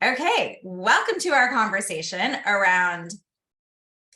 Okay, welcome to our conversation around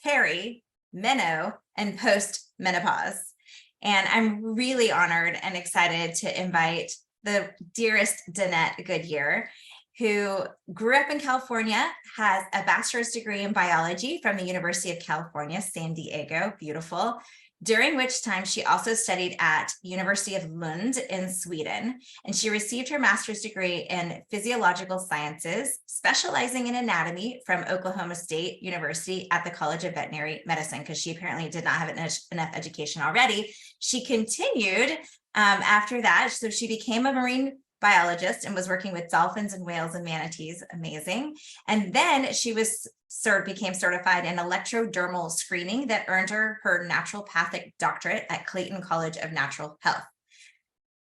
peri, meno, and post-menopause. And I'm really honored and excited to invite the dearest Danette Goodyear, who grew up in California, has a bachelor's degree in biology from the University of California, San Diego, beautiful, during which time she also studied at University of Lund in Sweden, and she received her master's degree in physiological sciences, specializing in anatomy from Oklahoma State University at the College of Veterinary Medicine, because she apparently did not have enough education already. She continued after that, so she became a marine biologist and was working with dolphins and whales and manatees, amazing. And then she became certified in electrodermal screening that earned her naturopathic doctorate at Clayton College of Natural Health.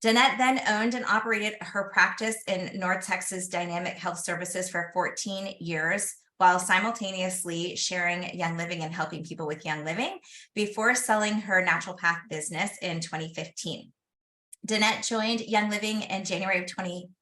Danette then owned and operated her practice in North Texas Dynamic Health Services for 14 years, while simultaneously sharing Young Living and helping people with Young Living before selling her naturopath business in 2015. Danette joined Young Living in January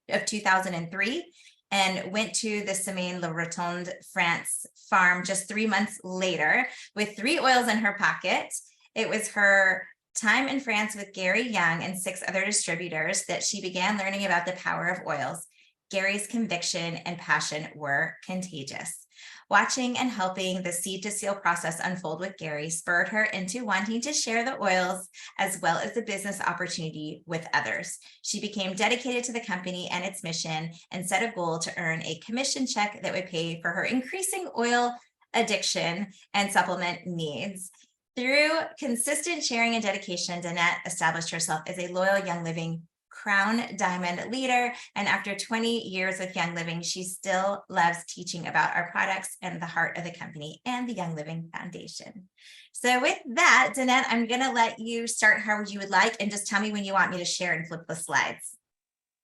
of 2003 and went to the Semaine Le Rotonde, France farm just 3 months later with 3 oils in her pocket. It was her time in France with Gary Young and 6 other distributors that she began learning about the power of oils. Gary's conviction and passion were contagious. Watching and helping the seed to seal process unfold with Gary spurred her into wanting to share the oils as well as the business opportunity with others. She became dedicated to the company and its mission and set a goal to earn a commission check that would pay for her increasing oil addiction and supplement needs. Through consistent sharing and dedication, Danette established herself as a loyal Young Living Crown Diamond leader, and after 20 years with Young Living, she still loves teaching about our products and the heart of the company and the Young Living Foundation. So with that, Danette, I'm going to let you start however you would like, and just tell me when you want me to share and flip the slides.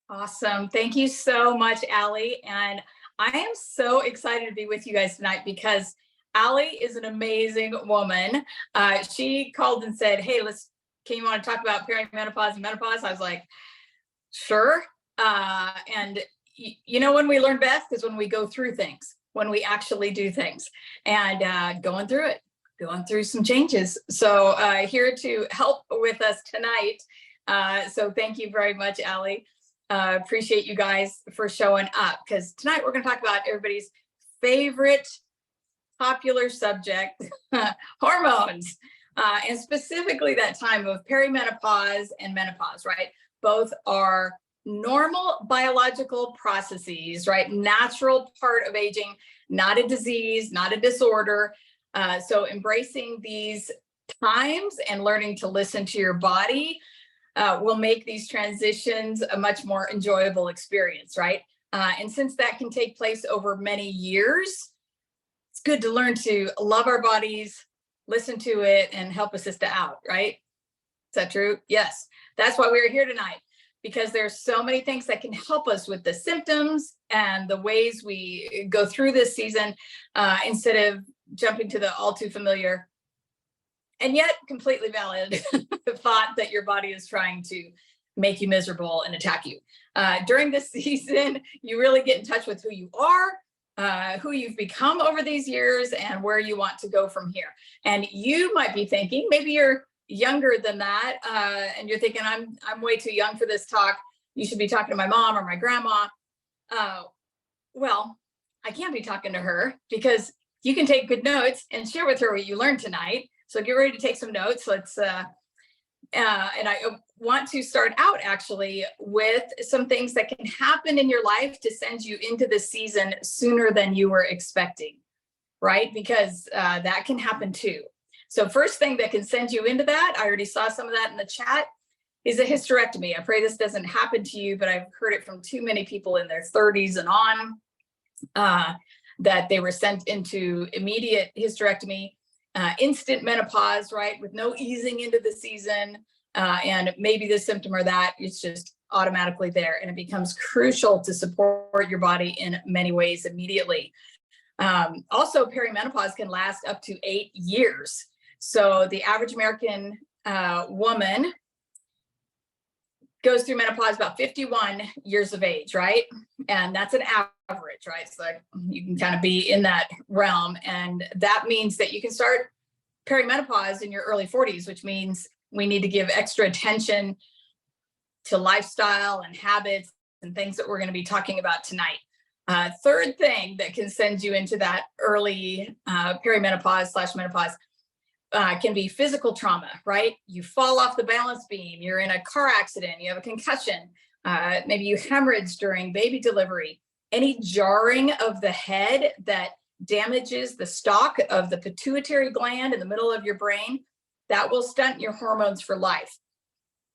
Awesome. Thank you so much, Allie. And I am so excited to be with you guys tonight because Allie is an amazing woman. She called and said, hey, can you want to talk about perimenopause and menopause? I was like, sure. And you know when we learn best is when we go through things, when we actually do things, and going through some changes. So here to help with us tonight. So thank you very much, Allie. Appreciate you guys for showing up, because tonight we're going to talk about everybody's favorite popular subject, hormones, and specifically that time of perimenopause and menopause, right? Both are normal biological processes, right? Natural part of aging, not a disease, not a disorder. So embracing these times and learning to listen to your body will make these transitions a much more enjoyable experience, right? And since that can take place over many years, it's good to learn to love our bodies, listen to it, and help assist it out, right? Is that true? Yes. That's why we're here tonight, because there's so many things that can help us with the symptoms and the ways we go through this season instead of jumping to the all too familiar and yet completely valid thought that your body is trying to make you miserable and attack you. During this season, you really get in touch with who you are, who you've become over these years, and where you want to go from here. And you might be thinking, maybe you're younger than that, and you're thinking, I'm way too young for this talk. You should be talking to my mom or my grandma. Well, I can't be talking to her, because you can take good notes and share with her what you learned tonight. So get ready to take some notes. Let's and I want to start out actually with some things that can happen in your life to send you into the season sooner than you were expecting, right? Because that can happen too. So first thing that can send you into that, I already saw some of that in the chat, is a hysterectomy. I pray this doesn't happen to you, but I've heard it from too many people in their 30s and on, that they were sent into immediate hysterectomy, instant menopause, right? With no easing into the season, and maybe this symptom or that, it's just automatically there. And it becomes crucial to support your body in many ways immediately. Also, perimenopause can last up to 8 years. So the average American woman goes through menopause about 51 years of age, right? And that's an coverage, right? So you can kind of be in that realm. And that means that you can start perimenopause in your early 40s, which means we need to give extra attention to lifestyle and habits and things that we're going to be talking about tonight. Third thing that can send you into that early perimenopause/menopause can be physical trauma, right? You fall off the balance beam, you're in a car accident, you have a concussion, maybe you hemorrhage during baby delivery, any jarring of the head that damages the stalk of the pituitary gland in the middle of your brain, that will stunt your hormones for life,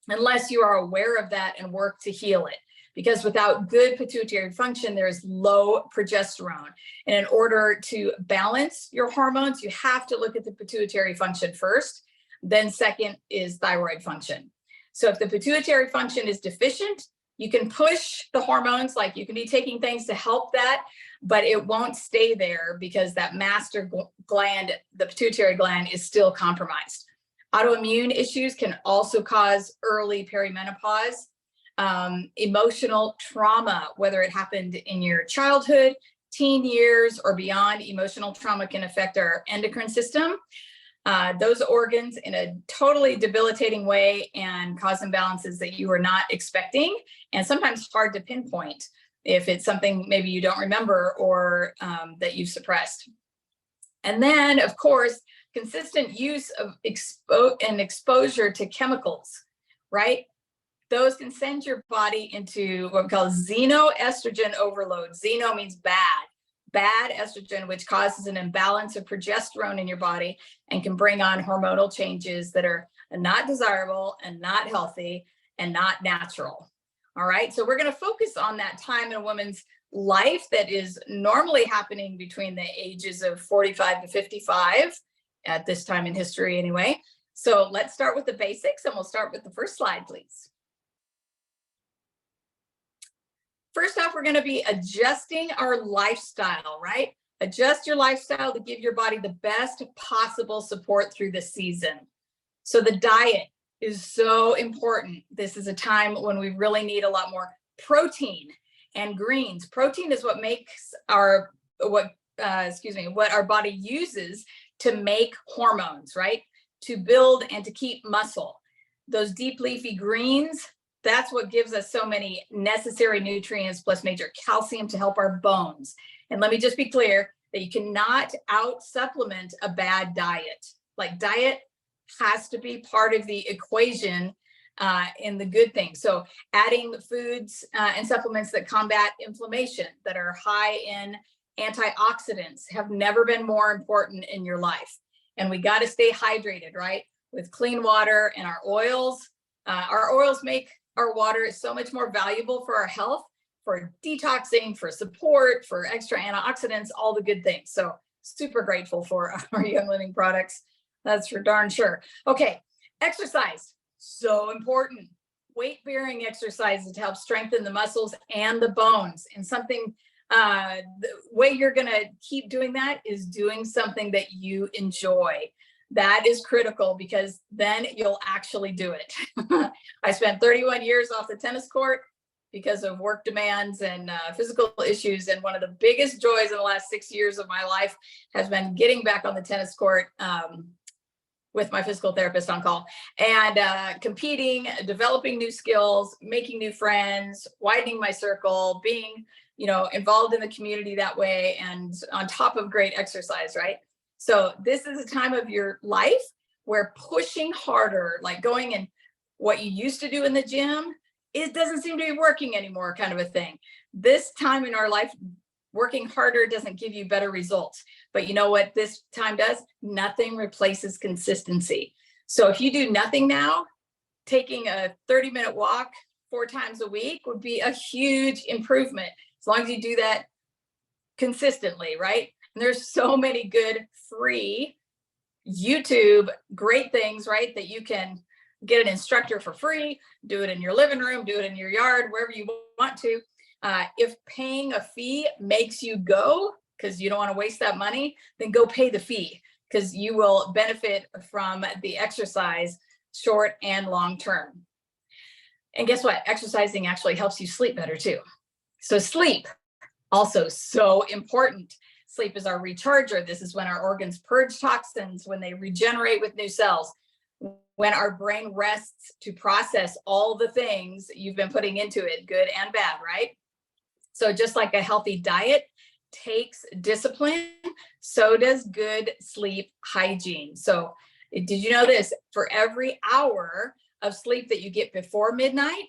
unless you are aware of that and work to heal it. Because without good pituitary function, there's low progesterone. And in order to balance your hormones, you have to look at the pituitary function first. Then second is thyroid function. So if the pituitary function is deficient, you can push the hormones, like you can be taking things to help that, but it won't stay there because that master gland, the pituitary gland, is still compromised. Autoimmune issues can also cause early perimenopause. Emotional trauma, whether it happened in your childhood, teen years, or beyond, emotional trauma can affect our endocrine system, those organs in a totally debilitating way, and cause imbalances that you were not expecting, and sometimes hard to pinpoint if it's something maybe you don't remember or that you've suppressed. And then, of course, consistent use of exposure to chemicals, right? Those can send your body into what we call xenoestrogen overload. Xeno means bad estrogen, which causes an imbalance of progesterone in your body and can bring on hormonal changes that are not desirable and not healthy and not natural. All right, so we're going to focus on that time in a woman's life that is normally happening between the ages of 45 to 55 at this time in history anyway. So let's start with the basics, and we'll start with the first slide, please. First off, we're going to be adjusting our lifestyle, right? Adjust your lifestyle to give your body the best possible support through the season. So the diet is so important. This is a time when we really need a lot more protein and greens. Protein is what makes what our body uses to make hormones, right? To build and to keep muscle. Those deep leafy greens, that's what gives us so many necessary nutrients, plus major calcium to help our bones. And let me just be clear that you cannot out supplement a bad diet. Like, diet has to be part of the equation in the good things. So adding foods and supplements that combat inflammation, that are high in antioxidants, have never been more important in your life. And we got to stay hydrated, right? With clean water and our oils. Our oils make our water so much more valuable for our health, for detoxing, for support, for extra antioxidants, all the good things. So super grateful for our Young Living products. That's for darn sure. Okay, exercise, so important. Weight-bearing exercises to help strengthen the muscles and the bones. And something, the way you're gonna keep doing that is doing something that you enjoy. That is critical, because then you'll actually do it. I spent 31 years off the tennis court because of work demands and physical issues. And one of the biggest joys in the last 6 years of my life has been getting back on the tennis court with my physical therapist on call, and competing, developing new skills, making new friends, widening my circle, being, involved in the community that way, and on top of great exercise, right? So this is a time of your life where pushing harder, like going and what you used to do in the gym, it doesn't seem to be working anymore, kind of a thing. This time in our life, working harder doesn't give you better results. But you know what this time does? Nothing replaces consistency. So if you do nothing now, taking a 30-minute walk 4 times a week would be a huge improvement, as long as you do that consistently, right? And there's so many good free YouTube great things, right? That you can get an instructor for free, do it in your living room, do it in your yard, wherever you want to. If paying a fee makes you go because you don't want to waste that money, then go pay the fee, because you will benefit from the exercise short and long term. And guess what? Exercising actually helps you sleep better too. So sleep. Also so important. Sleep is our recharger. This is when our organs purge toxins, when they regenerate with new cells, when our brain rests to process all the things you've been putting into it, good and bad, right? So just like a healthy diet takes discipline, so does good sleep hygiene. So did you know this? For every hour of sleep that you get before midnight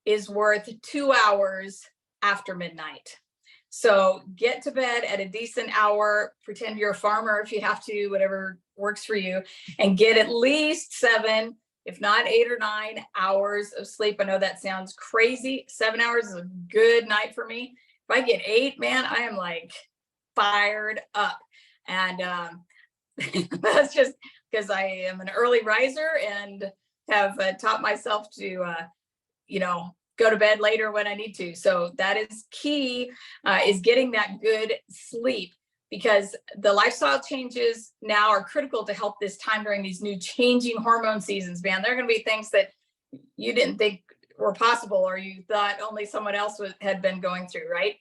is worth 2 hours after midnight. So get to bed at a decent hour, pretend you're a farmer if you have to, whatever works for you, and get at least 7, if not 8 or 9 hours of sleep. I know that sounds crazy. 7 hours is a good night for me. If I get 8, man, I am like fired up. And that's just because I am an early riser and have taught myself to, go to bed later when I need to. So that is key, is getting that good sleep, because the lifestyle changes now are critical to help this time during these new changing hormone seasons, man. There are going to be things that you didn't think were possible, or you thought only someone else had been going through, right?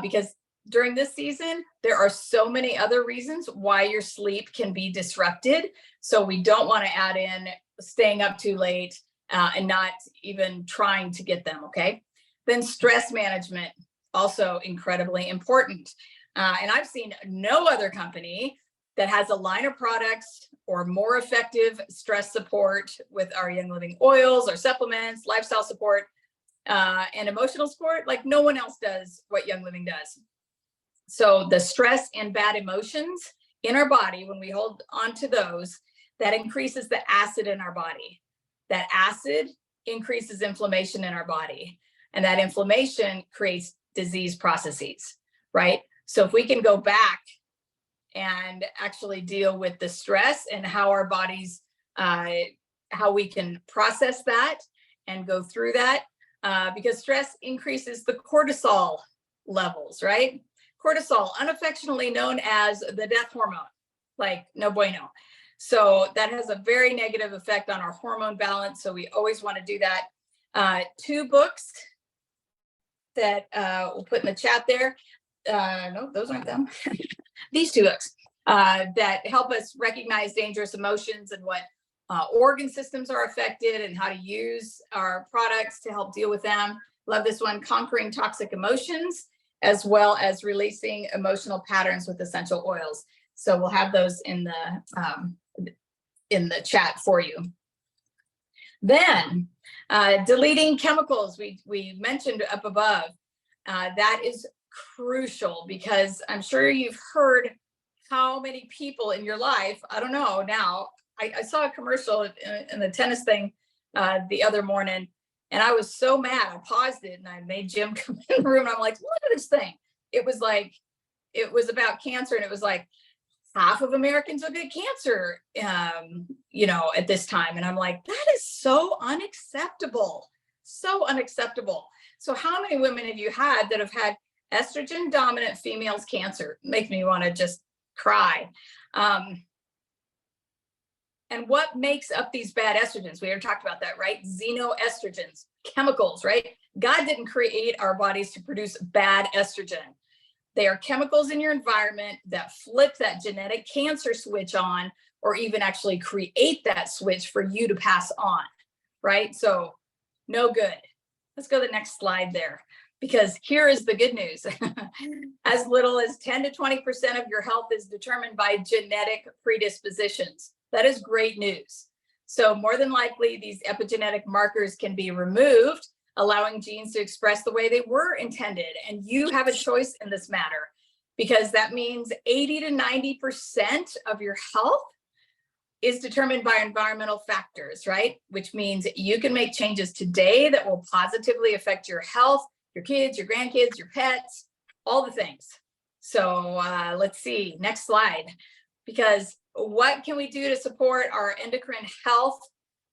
Because during this season, there are so many other reasons why your sleep can be disrupted. So we don't want to add in staying up too late, and not even trying to get them, okay? Then stress management, also incredibly important. And I've seen no other company that has a line of products or more effective stress support with our Young Living oils or supplements, lifestyle support, and emotional support. Like no one else does what Young Living does. So the stress and bad emotions in our body, when we hold on to those, that increases the acid in our body. That acid increases inflammation in our body, and that inflammation creates disease processes, right? So if we can go back and actually deal with the stress and how our bodies, how we can process that and go through that, because stress increases the cortisol levels, right? Cortisol, unaffectionately known as the death hormone, like no bueno. So that has a very negative effect on our hormone balance. So we always want to do that. 2 books that we'll put in the chat there. No, those aren't them. These 2 books that help us recognize dangerous emotions and what organ systems are affected and how to use our products to help deal with them. Love this one, Conquering Toxic Emotions, as well as Releasing Emotional Patterns with Essential Oils. So we'll have those in the chat for you. Then deleting chemicals, we mentioned up above. That is crucial, because I'm sure you've heard how many people in your life, I don't know now, I saw a commercial in the tennis thing the other morning, and I was so mad. I paused it and I made Jim come in the room, and I'm like, look at this thing. It was about cancer, and it was like, half of Americans will get cancer, at this time. And I'm like, that is so unacceptable. So unacceptable. So how many women have you had that have had estrogen dominant females cancer? Make me want to just cry. And what makes up these bad estrogens? We already talked about that, right? Xenoestrogens, chemicals, right? God didn't create our bodies to produce bad estrogen. They are chemicals in your environment that flip that genetic cancer switch on, or even actually create that switch for you to pass on, right? So no good. Let's go to the next slide there, because here is the good news. As little as 10 to 20% of your health is determined by genetic predispositions. That is great news. So more than likely, these epigenetic markers can be removed, allowing genes to express the way they were intended. And you have a choice in this matter, because that means 80 to 90% of your health is determined by environmental factors, right? Which means you can make changes today that will positively affect your health, your kids, your grandkids, your pets, all the things. So let's see, next slide. Because what can we do to support our endocrine health,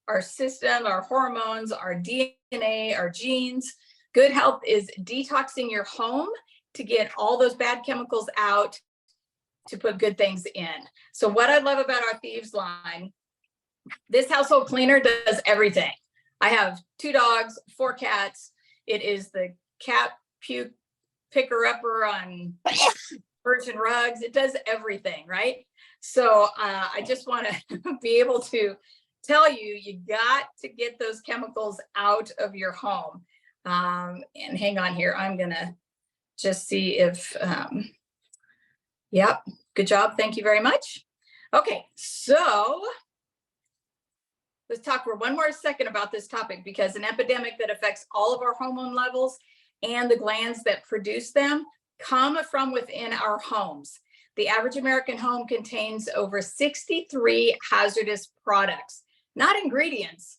our system, our hormones, our DNA, our genes? Good health is detoxing your home to get all those bad chemicals out, to put good things in. So what I love about our Thieves line, this household cleaner does everything. I have 2 dogs, 4 cats. It is the cat puke picker-upper on Persian rugs. It does everything, right? So I just want to be able to tell you, you got to get those chemicals out of your home. And hang on here. I'm going to just see if, yep, good job. Thank you very much. Okay, so let's talk for one more second about this topic, because an epidemic that affects all of our hormone levels and the glands that produce them come from within our homes. The average American home contains over 63 hazardous products, not ingredients,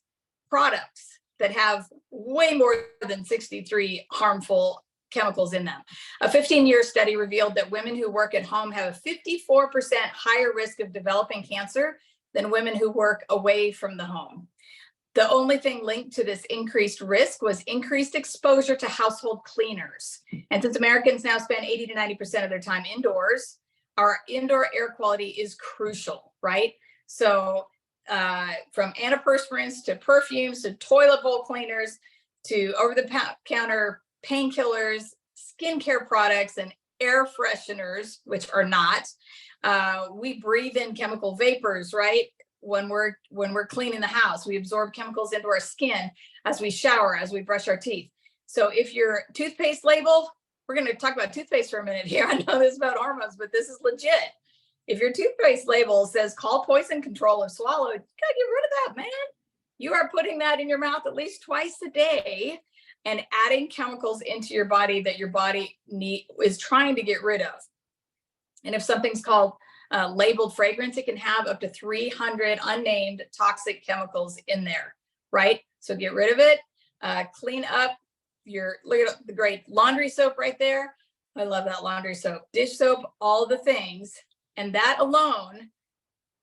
products that have way more than 63 harmful chemicals in them. A 15-year study revealed that women who work at home have a 54% higher risk of developing cancer than women who work away from the home. The only thing linked to this increased risk was increased exposure to household cleaners. And since Americans now spend 80 to 90% of their time indoors, our indoor air quality is crucial, right? So from antiperspirants to perfumes to toilet bowl cleaners to over-the-counter painkillers, skincare products, and air fresheners, which are not, we breathe in chemical vapors, right? When we're cleaning the house, we absorb chemicals into our skin as we shower, as we brush our teeth. So if your toothpaste label, we're going to talk about toothpaste for a minute here. I know this is about hormones, but this is legit. If your toothpaste label says call poison control if swallowed, you got to get rid of that, man. You are putting that in your mouth at least twice a day and adding chemicals into your body that your body is trying to get rid of. And if something's called labeled fragrance, it can have up to 300 unnamed toxic chemicals in there, right? So get rid of it, clean up look at the great laundry soap right there. I love that laundry soap, dish soap, all the things. And that alone,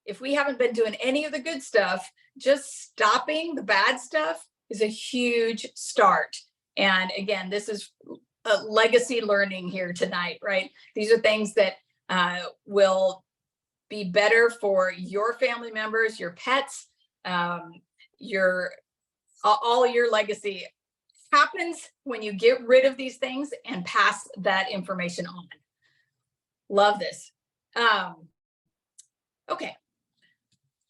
if we haven't been doing any of the good stuff, just stopping the bad stuff is a huge start. And again, this is a legacy learning here tonight, right? These are things that will be better for your family members, your pets, all your legacy happens when you get rid of these things and pass that information on. Love this. Okay.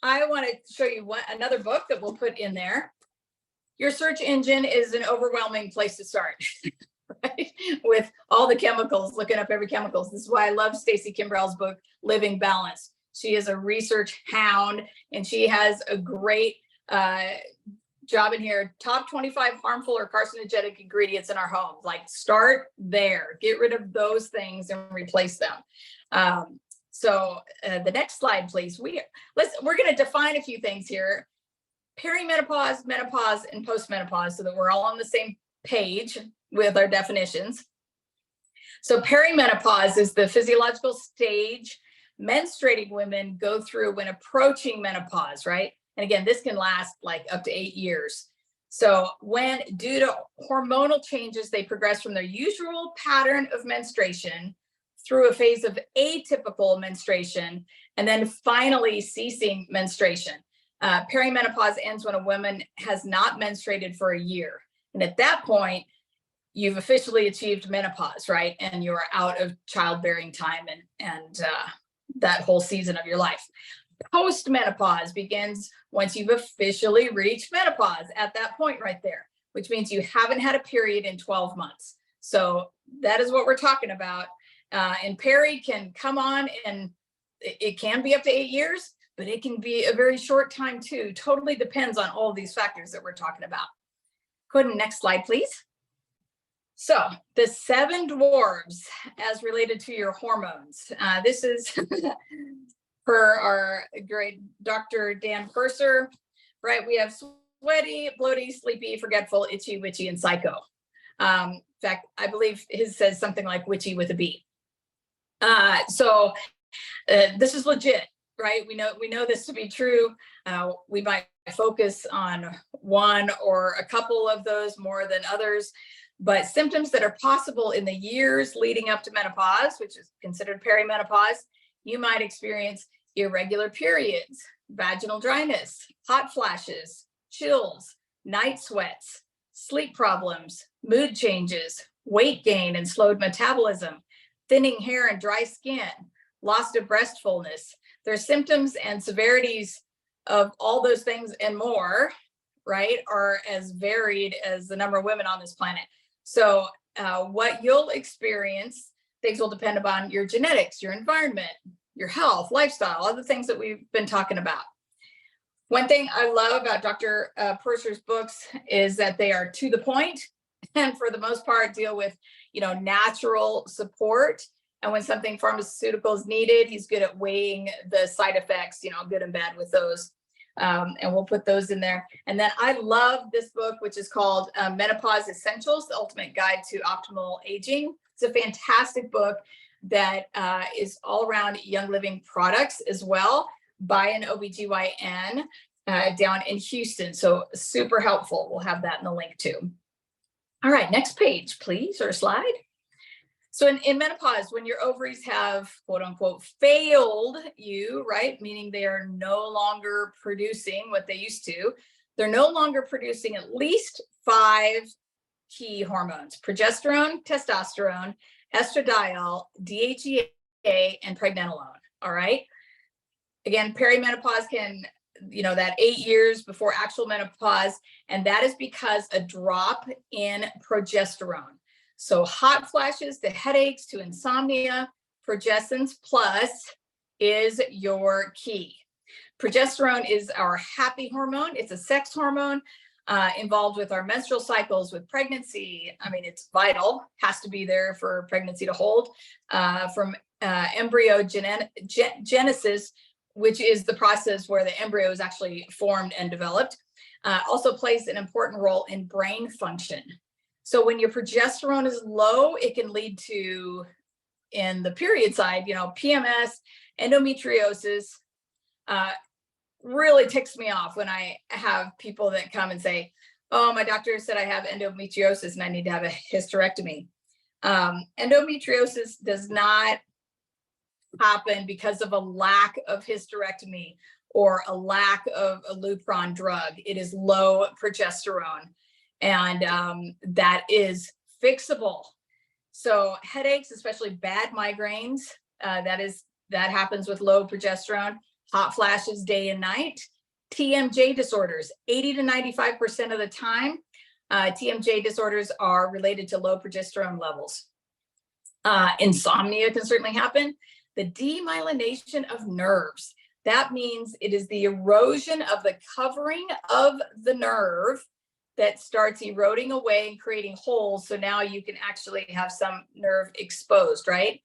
I want to show you another book that we'll put in there. Your search engine is an overwhelming place to start, right? With all the chemicals, looking up every chemicals. This is why I love Stacey Kimbrell's book, Living Balance. She is a research hound, and she has a great job in here. Top 25 harmful or carcinogenic ingredients in our homes. Like, start there. Get rid of those things and replace them. So the next slide, please. We're going to define a few things here. Perimenopause, menopause, and postmenopause, so that we're all on the same page with our definitions. So perimenopause is the physiological stage menstruating women go through when approaching menopause, right? And again, this can last like up to 8 years. So when, due to hormonal changes, they progress from their usual pattern of menstruation through a phase of atypical menstruation, and then finally ceasing menstruation. Perimenopause ends when a woman has not menstruated for a year. And at that point, you've officially achieved menopause, right? And you're out of childbearing time and that whole season of your life. Post-menopause begins once you've officially reached menopause at that point right there, which means you haven't had a period in 12 months. So that is what we're talking about. And Peri can come on, and it can be up to 8 years, but it can be a very short time too. Totally depends on all of these factors that we're talking about. Go ahead and next slide, please. So the 7 dwarves as related to your hormones. This is per our great Dr. Dan Purser, right? We have sweaty, bloaty, sleepy, forgetful, itchy, witchy, and psycho. In fact, I believe his says something like witchy with a B. So this is legit, right? We know this to be true. We might focus on one or a couple of those more than others, but symptoms that are possible in the years leading up to menopause, which is considered perimenopause, you might experience irregular periods, vaginal dryness, hot flashes, chills, night sweats, sleep problems, mood changes, weight gain and slowed metabolism, thinning hair and dry skin, loss of breast fullness. There's symptoms and severities of all those things and more, right, are as varied as the number of women on this planet. So what you'll experience, things will depend upon your genetics, your environment, your health, lifestyle, other things that we've been talking about. One thing I love about Dr. Purser's books is that they are to the point, and for the most part deal with, natural support. And when something pharmaceutical is needed, he's good at weighing the side effects, good and bad with those. And we'll put those in there. And then I love this book, which is called Menopause Essentials, The Ultimate Guide to Optimal Aging. It's a fantastic book that is all around Young Living products as well, by an OBGYN down in Houston. So super helpful. We'll have that in the link too. All right, next page, please, or slide. So in menopause, when your ovaries have, quote unquote, failed you, right? Meaning they are no longer producing what they used to. They're no longer producing at least 5 key hormones: progesterone, testosterone, estradiol, DHEA, and pregnenolone. All right. Again, perimenopause can, that 8 years before actual menopause, and that is because a drop in progesterone. So hot flashes to headaches to insomnia, Progesterone plus is your key. Progesterone is our happy hormone. It's a sex hormone involved with our menstrual cycles, with pregnancy. I mean, it's vital, has to be there for pregnancy to hold. From embryogenesis, which is the process where the embryo is actually formed and developed, also plays an important role in brain function. So when your progesterone is low, it can lead to, in the period side, PMS, endometriosis. Really ticks me off when I have people that come and say, oh, my doctor said I have endometriosis and I need to have a hysterectomy. Endometriosis does not happen because of a lack of hysterectomy or a lack of a Lupron drug. It is low progesterone, and that is fixable. So headaches, especially bad migraines, that happens with low progesterone. Hot flashes day and night. TMJ disorders, 80 to 95% of the time, TMJ disorders are related to low progesterone levels. Insomnia can certainly happen. The demyelination of nerves. That means it is the erosion of the covering of the nerve that starts eroding away and creating holes. So now you can actually have some nerve exposed, right?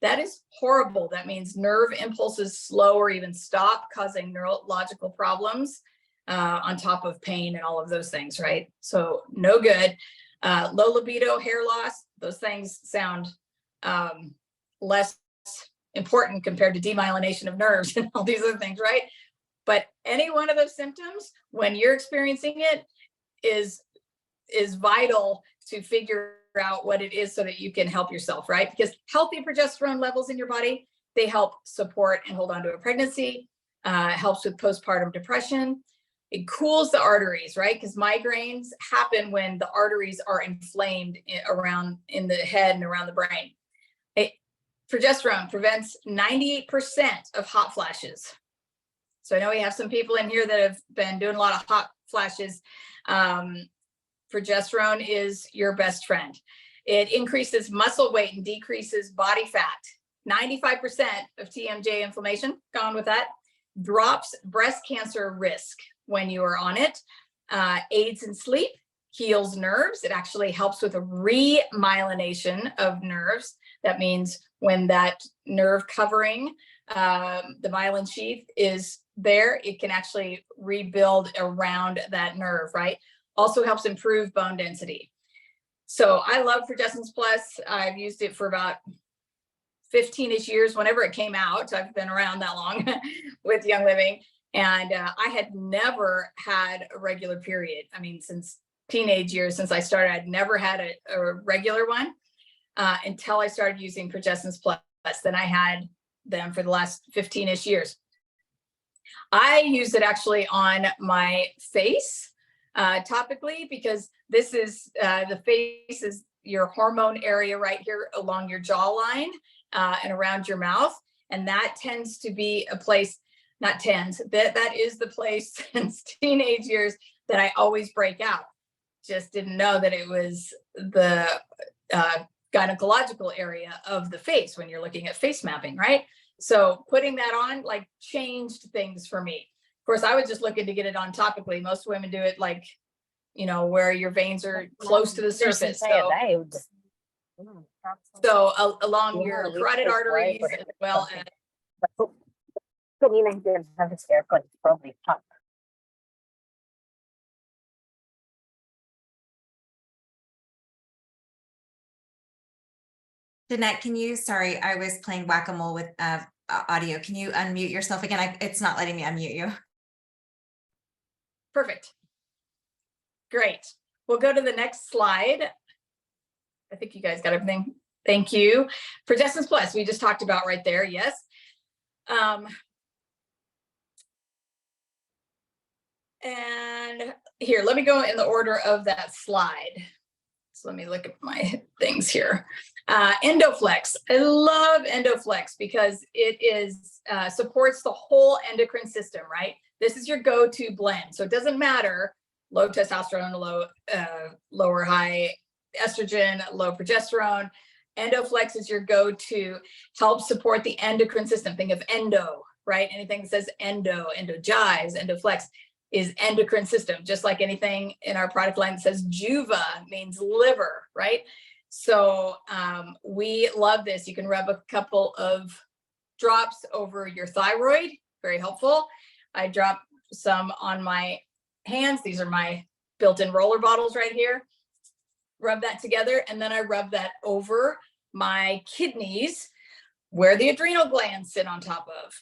That is horrible. That means nerve impulses slow or even stop, causing neurological problems on top of pain and all of those things, right? So no good. Low libido, hair loss, those things sound less important compared to demyelination of nerves and all these other things, right? But any one of those symptoms, when you're experiencing it, is vital to figure out what it is so that you can help yourself, right? Because healthy progesterone levels in your body, they help support and hold on to a pregnancy, helps with postpartum depression. It cools the arteries, right? Because migraines happen when the arteries are inflamed around in the head and around the brain. Progesterone prevents 98% of hot flashes. So I know we have some people in here that have been doing a lot of hot flashes. Progesterone is your best friend. It increases muscle weight and decreases body fat. 95% of TMJ inflammation, gone with that, drops breast cancer risk when you are on it, aids in sleep, heals nerves. It actually helps with a remyelination of nerves. That means when that nerve covering, the myelin sheath is there, it can actually rebuild around that nerve, right? Also helps improve bone density. So I love Progesterone Plus. I've used it for about 15-ish years, whenever it came out. I've been around that long with Young Living. And I had never had a regular period. I mean, since teenage years, since I started, I'd never had a regular one until I started using Progesterone Plus. Then I had them for the last 15-ish years. I use it actually on my face topically, because this is the face is your hormone area right here along your jawline and around your mouth. And that tends to be a place, not tends, that is the place since teenage years that I always break out. Just didn't know that it was the gynecological area of the face when you're looking at face mapping, right? So putting that on like changed things for me. Of course, I was just looking to get it on topically. Most women do it like, you know, where your veins are close to the surface. So along your carotid arteries as well as Jeanette, can you, sorry, I was playing whack-a-mole with audio. Can you unmute yourself again? It's not letting me unmute you. Perfect. Great. We'll go to the next slide. I think you guys got everything. Thank you. Progesterone Plus, we just talked about right there. Yes. And here, let me go in the order of that slide. So let me look at my things here. Endoflex. I love Endoflex because it is supports the whole endocrine system, right? This is your go-to blend. So it doesn't matter low testosterone, low or high estrogen, low progesterone. Endoflex is your go-to, help support the endocrine system. Think of endo, right? Anything that says endo, endogize, endoflex is endocrine system, just like anything in our product line that says Juva means liver, right? So we love this. You can rub a couple of drops over your thyroid, very helpful. I drop some on my hands. These are my built-in roller bottles right here. Rub that together, and then I rub that over my kidneys where the adrenal glands sit on top of.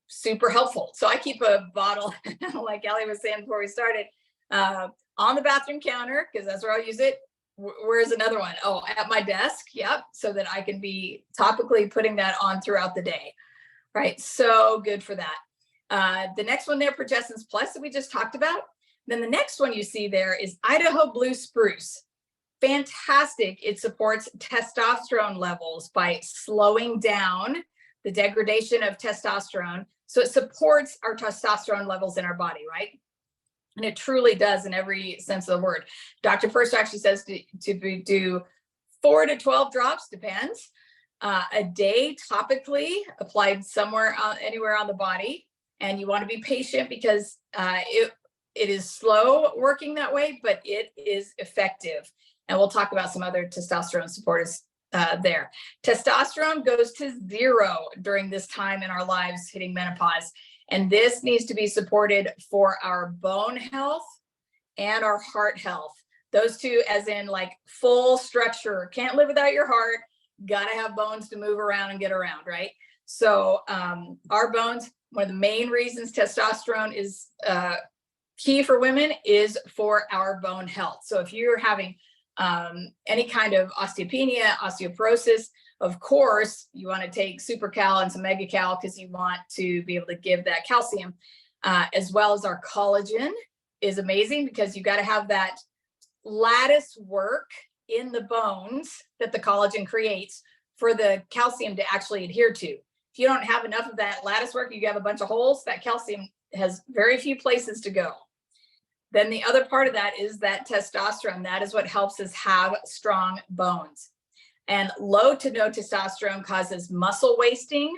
Super helpful. So I keep a bottle, like Allie was saying before we started, on the bathroom counter, because that's where I'll use it. Where's another one? Oh, at my desk. Yep. So that I can be topically putting that on throughout the day. Right. So good for that. The next one there, Progesterone Plus, that we just talked about. Then the next one you see there is Idaho Blue Spruce. Fantastic. It supports testosterone levels by slowing down the degradation of testosterone. So it supports our testosterone levels in our body, right? And it truly does in every sense of the word. Dr. Purser actually says to do 4 to 12 drops, depends, a day topically applied somewhere, anywhere on the body. And you want to be patient because it is slow working that way, but it is effective. And we'll talk about some other testosterone supporters there. Testosterone goes to 0 during this time in our lives hitting menopause. And this needs to be supported for our bone health and our heart health. Those two, as in like full structure, can't live without your heart, gotta have bones to move around and get around, right? So our bones, one of the main reasons testosterone is key for women is for our bone health. So if you're having any kind of osteopenia, osteoporosis, of course, you want to take Super Cal and some Mega Cal because you want to be able to give that calcium, as well as our collagen is amazing because you got to have that lattice work in the bones that the collagen creates for the calcium to actually adhere to. If you don't have enough of that lattice work, you have a bunch of holes, that calcium has very few places to go. Then the other part of that is that testosterone. That is what helps us have strong bones. And low to no testosterone causes muscle wasting,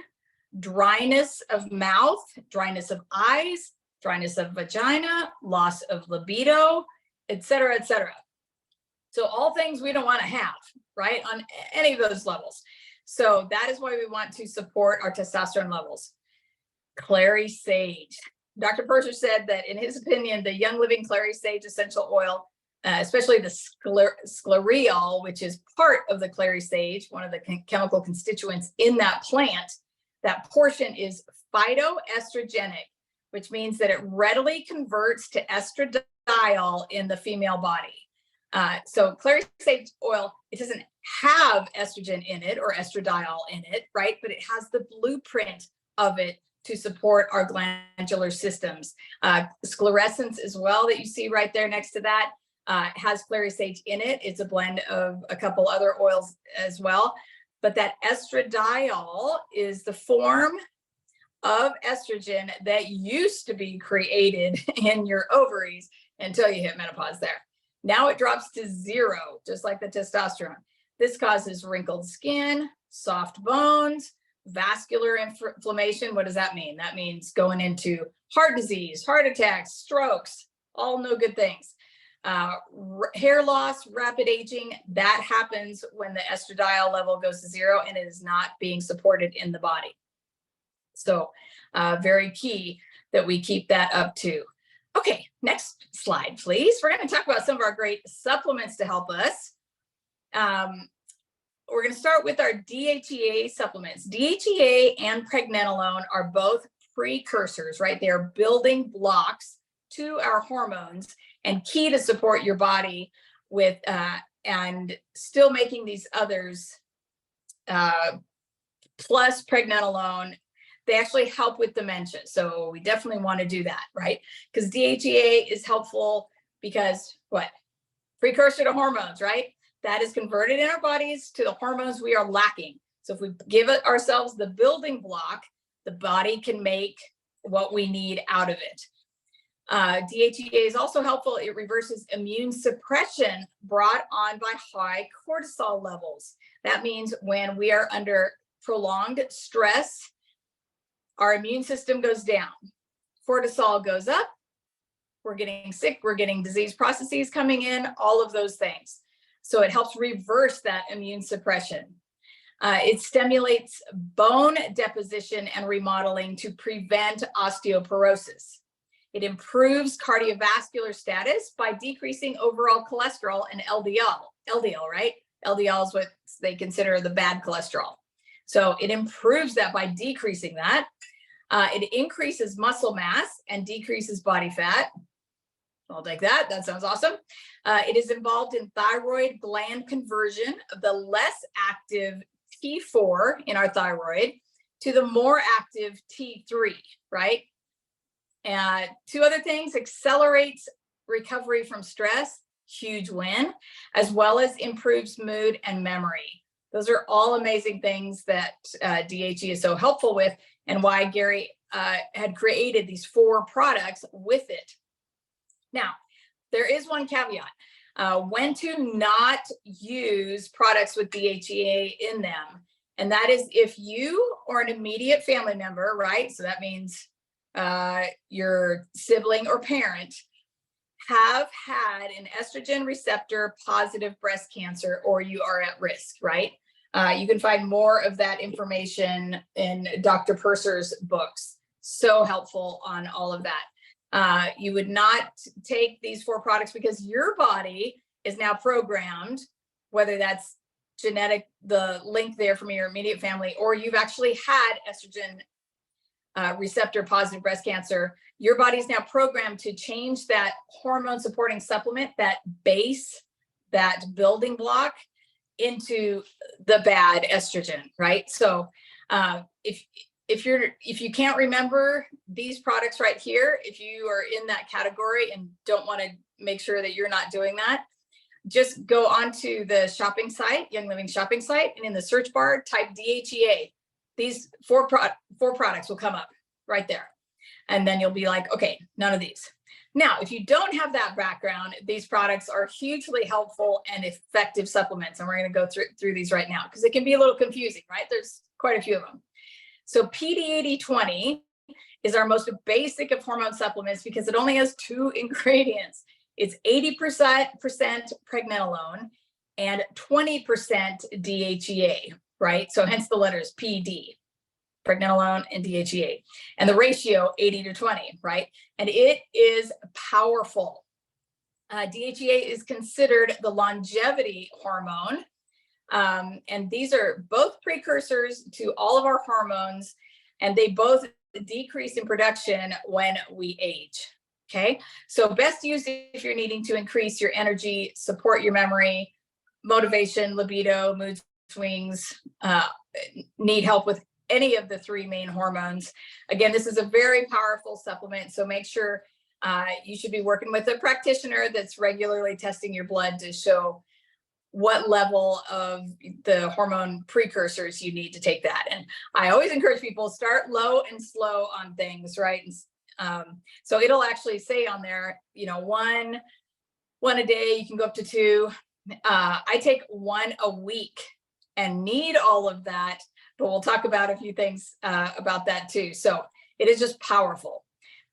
dryness of mouth, dryness of eyes, dryness of vagina, loss of libido, et cetera, et cetera. So all things we don't want to have, right, on any of those levels. So that is why we want to support our testosterone levels. Clary sage. Dr. Purser said that in his opinion, the Young Living Clary Sage essential oil, especially the sclereol, which is part of the clary sage, one of the chemical constituents in that plant, that portion is phytoestrogenic, which means that it readily converts to estradiol in the female body. So clary sage oil, it doesn't have estrogen in it or estradiol in it, right? But it has the blueprint of it to support our glandular systems. Sclerescence as well that you see right there next to that. It has clary sage in it. It's a blend of a couple other oils as well. But that estradiol is the form of estrogen that used to be created in your ovaries until you hit menopause there. Now it drops to 0, just like the testosterone. This causes wrinkled skin, soft bones, vascular inflammation. What does that mean? That means going into heart disease, heart attacks, strokes, all no good things. Hair loss, rapid aging, that happens when the estradiol level goes to 0 and it is not being supported in the body. So very key that we keep that up too. Okay, next slide, please. We're going to talk about some of our great supplements to help us. We're going to start with our DHEA supplements. DHEA and pregnenolone are both precursors, right? They are building blocks to our hormones and key to support your body with, and still making these others, plus pregnenolone, they actually help with dementia. So we definitely want to do that, right? Because DHEA is helpful because what? Precursor to hormones, right? That is converted in our bodies to the hormones we are lacking. So if we give it ourselves the building block, the body can make what we need out of it. DHEA is also helpful. It reverses immune suppression brought on by high cortisol levels. That means when we are under prolonged stress, our immune system goes down, cortisol goes up, we're getting sick, we're getting disease processes coming in, all of those things. So it helps reverse that immune suppression. It stimulates bone deposition and remodeling to prevent osteoporosis. It improves cardiovascular status by decreasing overall cholesterol and LDL, right? LDL is what they consider the bad cholesterol. So it improves that by decreasing that. It increases muscle mass and decreases body fat. I'll take that. That sounds awesome. It is involved in thyroid gland conversion of the less active T4 in our thyroid to the more active T3, right? And 2 other things: accelerates recovery from stress, huge win, as well as improves mood and memory. Those are all amazing things that DHE is so helpful with, and why Gary had created these 4 products with it. Now, there is one caveat. When to not use products with DHEA in them. And that is if you or an immediate family member, right? So that means your sibling or parent have had an estrogen receptor positive breast cancer, or you are at risk, right? You can find more of that information in Dr. Purser's books. So helpful on all of that. You would not take these 4 products because your body is now programmed, whether that's genetic, the link there from your immediate family, or you've actually had estrogen receptor positive breast cancer. Your body's now programmed to change that hormone supporting supplement, that base, that building block, into the bad estrogen, right? So if you can't remember these products right here, if you are in that category and don't want to make sure that you're not doing that, just go onto the shopping site, Young Living shopping site, and in the search bar, type DHEA. These 4 products will come up right there. And then you'll be like, okay, none of these. Now, if you don't have that background, these products are hugely helpful and effective supplements. And we're going to go through these right now because it can be a little confusing, right? There's quite a few of them. So PD8020 is our most basic of hormone supplements because it only has 2 ingredients. It's 80% pregnenolone and 20% DHEA, right? So hence the letters PD, pregnenolone and DHEA, and the ratio 80-20, right? And it is powerful. DHEA is considered the longevity hormone. And these are both precursors to all of our hormones, and they both decrease in production when we age. Okay, so best used if you're needing to increase your energy, support your memory, motivation, libido, mood swings, need help with any of the 3 main hormones. Again, this is a very powerful supplement, so make sure you should be working with a practitioner that's regularly testing your blood to show what level of the hormone precursors you need to take that. And I always encourage people, start low and slow on things, right? So it'll actually say on there, one a day, you can go up to 2. I take 1 a week and need all of that, but we'll talk about a few things about that too. So it is just powerful.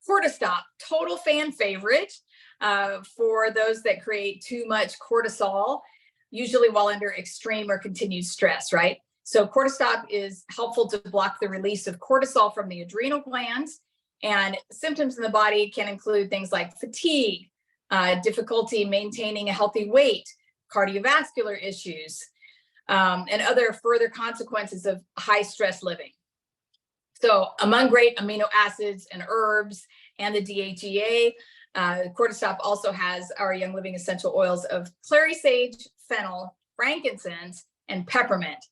Cortistop, total fan favorite for those that create too much cortisol, usually while under extreme or continued stress, right? So Cortistop is helpful to block the release of cortisol from the adrenal glands, and symptoms in the body can include things like fatigue, difficulty maintaining a healthy weight, cardiovascular issues, and other further consequences of high stress living. So among great amino acids and herbs and the DHEA, Cortistop also has our Young Living essential oils of clary sage, fennel, frankincense, and peppermint.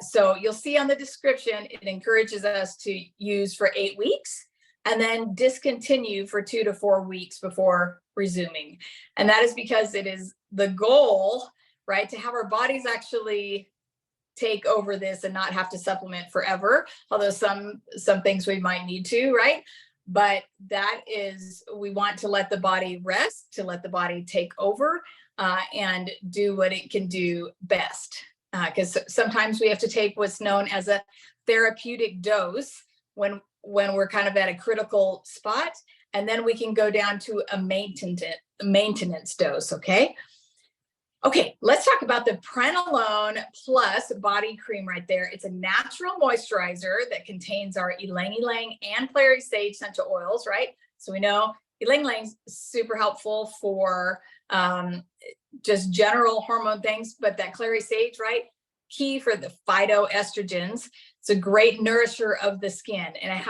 So you'll see on the description, it encourages us to use for 8 weeks and then discontinue for 2 to 4 weeks before resuming. And that is because it is the goal, right, to have our bodies actually take over this and not have to supplement forever, although some things we might need to, right? But that is, we want to let the body rest, to let the body take over and do what it can do best. Because sometimes we have to take what's known as a therapeutic dose when we're kind of at a critical spot, and then we can go down to a maintenance dose, okay? Okay, let's talk about the Prenolone Plus body cream right there. It's a natural moisturizer that contains our ylang-ylang and clary sage essential oils, right? So we know ylang-ylang is super helpful for just general hormone things, but that clary sage, right? Key for the phytoestrogens. It's a great nourisher of the skin. And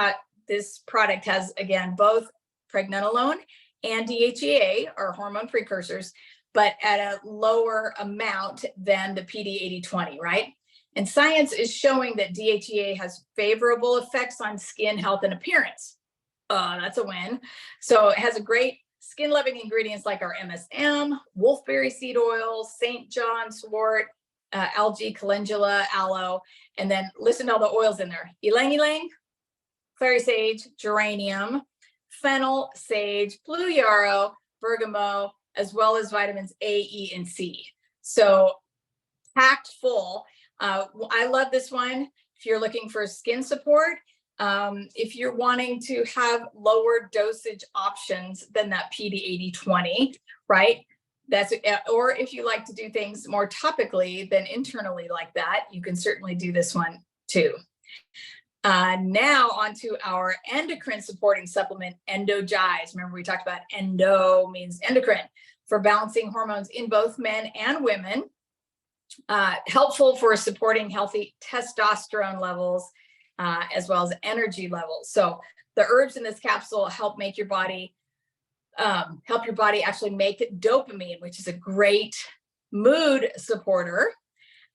this product has, again, both pregnenolone and DHEA, or hormone precursors, but at a lower amount than the PD-80/20, right? And science is showing that DHEA has favorable effects on skin health and appearance. That's a win. So it has a great skin-loving ingredients like our MSM, wolfberry seed oil, St. John's wort, algae, calendula, aloe, and then listen to all the oils in there. Ylang-ylang, clary sage, geranium, fennel, sage, blue yarrow, bergamot, as well as vitamins A, E, and C. So packed full. I love this one. If you're looking for skin support, if you're wanting to have lower dosage options than that PD-80/20, right? Or if you like to do things more topically than internally like that, you can certainly do this one too. Now onto our endocrine supporting supplement, Endogize. Remember, we talked about endo means endocrine, for balancing hormones in both men and women. Helpful for supporting healthy testosterone levels, as well as energy levels. So the herbs in this capsule help your body actually make dopamine, which is a great mood supporter,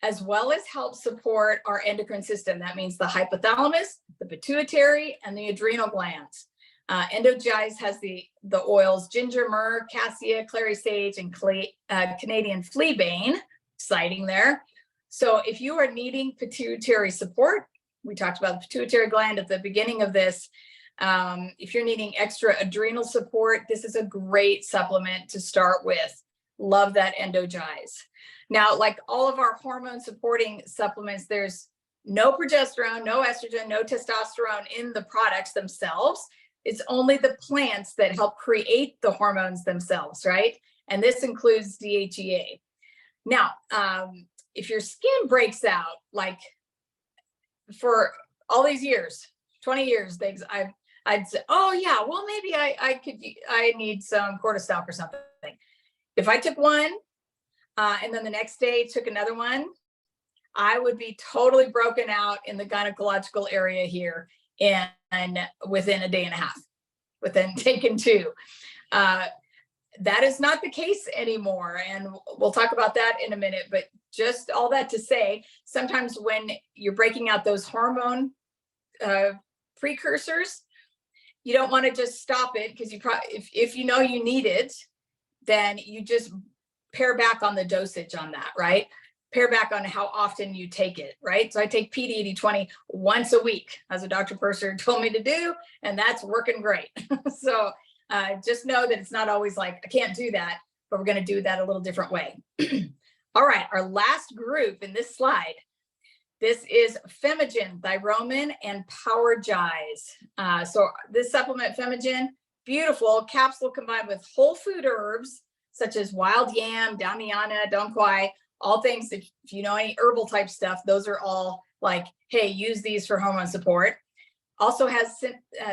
as well as help support our endocrine system. That means the hypothalamus, the pituitary, and the adrenal glands. Endogize has the oils ginger, myrrh, cassia, clary sage, and Canadian fleabane. Exciting there. So if you are needing pituitary support, we talked about the pituitary gland at the beginning of this. If you're needing extra adrenal support, this is a great supplement to start with. Love that Endogize. Now, like all of our hormone supporting supplements, there's no progesterone, no estrogen, no testosterone in the products themselves. It's only the plants that help create the hormones themselves, right? And this includes DHEA. Now, if your skin breaks out, like for all these years, 20 years, things I'd say, oh yeah, well, maybe I need some Cortistop or something. If I took one, and then the next day took another one, I would be totally broken out in the gynecological area here and within a day and a half, within taking 2. That is not the case anymore. And we'll talk about that in a minute, but just all that to say, sometimes when you're breaking out those hormone precursors, you don't want to just stop it, because you probably, if you know you need it, then you just pare back on the dosage on that, right? Pare back on how often you take it, right? So I take PD8020 once a week, as a Dr. Purser told me to do, and that's working great. So just know that it's not always like, I can't do that, but we're going to do that a little different way. All right, our last group in this slide. This is Femigen, Thyromin, and Powergize. So this supplement, Femigen, beautiful capsule combined with whole food herbs, such as wild yam, damiana, donquai, all things that, if you know any herbal type stuff, those are all like, hey, use these for hormone support. Also has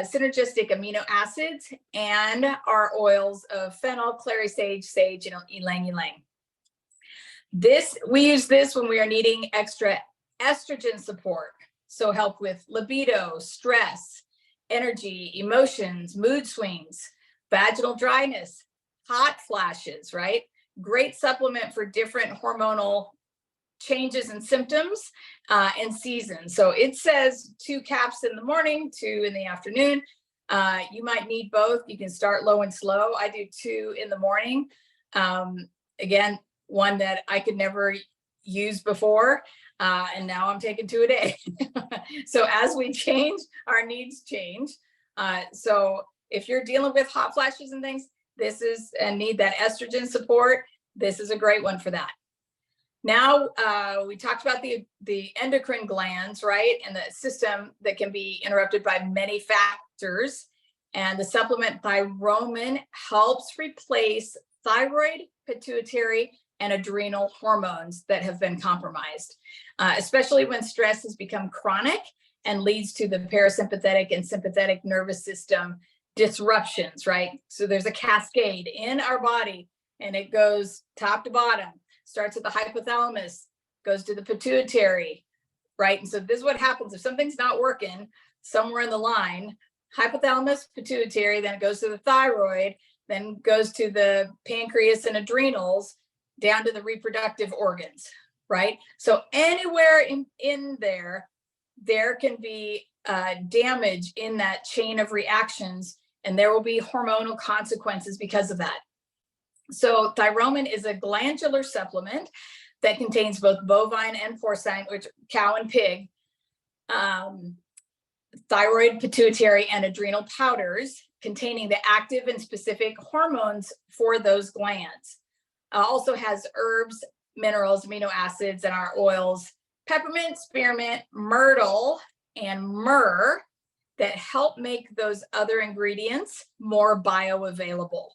synergistic amino acids, and our oils of fennel, clary sage, sage, and ylang ylang. We use this when we are needing extra estrogen support. So help with libido, stress, energy, emotions, mood swings, vaginal dryness, hot flashes, right? Great supplement for different hormonal changes and symptoms and seasons. So it says 2 caps in the morning, 2 in the afternoon. You might need both. You can start low and slow. I do 2 in the morning. Again, one that I could never use before. And now I'm taking 2 a day. So as we change, our needs change. So if you're dealing with hot flashes and things, this is and need that estrogen support, this is a great one for that. Now, we talked about the endocrine glands, right? And the system that can be interrupted by many factors. And the supplement Thyromin helps replace thyroid, pituitary, and adrenal hormones that have been compromised, especially when stress has become chronic and leads to the parasympathetic and sympathetic nervous system disruptions, right? So there's a cascade in our body, and it goes top to bottom, starts at the hypothalamus, goes to the pituitary, right? And so this is what happens if something's not working somewhere in the line: hypothalamus, pituitary, then it goes to the thyroid, then goes to the pancreas and adrenals, down to the reproductive organs, right? So anywhere in there can be damage in that chain of reactions, and there will be hormonal consequences because of that. So Thyromin is a glandular supplement that contains both bovine and porcine, which cow and pig, thyroid, pituitary, and adrenal powders containing the active and specific hormones for those glands. Also has herbs, minerals, amino acids, and our oils, peppermint, spearmint, myrtle, and myrrh, that help make those other ingredients more bioavailable.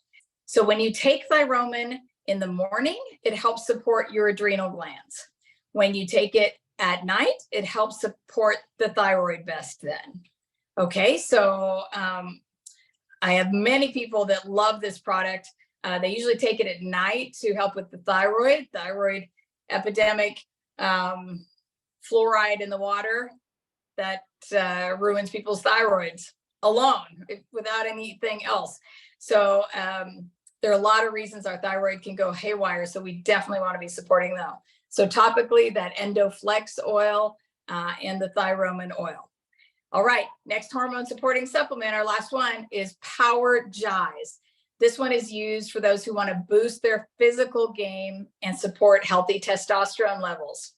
So when you take Thyromin in the morning, it helps support your adrenal glands. When you take it at night, it helps support the thyroid best then. Okay, so I have many people that love this product. They usually take it at night to help with the thyroid epidemic, fluoride in the water that ruins people's thyroids alone without anything else. So there are a lot of reasons our thyroid can go haywire. So we definitely want to be supporting them. So topically, that Endoflex oil and the Thyromin oil. All right, next hormone supporting supplement, our last one, is Powergize. This one is used for those who want to boost their physical game and support healthy testosterone levels.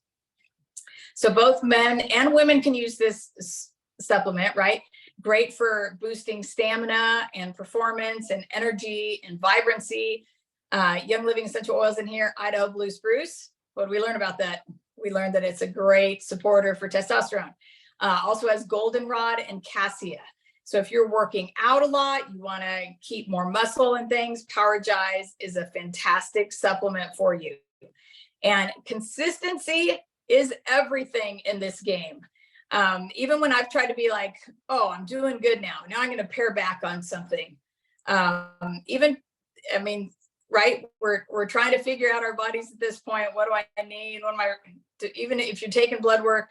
So both men and women can use this supplement, right? Great for boosting stamina and performance and energy and vibrancy. Young Living essential oils in here, Idaho Blue Spruce. What did we learn about that? We learned that it's a great supporter for testosterone. Also has goldenrod and cassia. So if you're working out a lot, you want to keep more muscle and things, Powergize is a fantastic supplement for you. And consistency is everything in this game. Even when I've tried to be like, oh, I'm doing good now. Now I'm going to pare back on something. Right? We're trying to figure out our bodies at this point. What do I need? Even if you're taking blood work,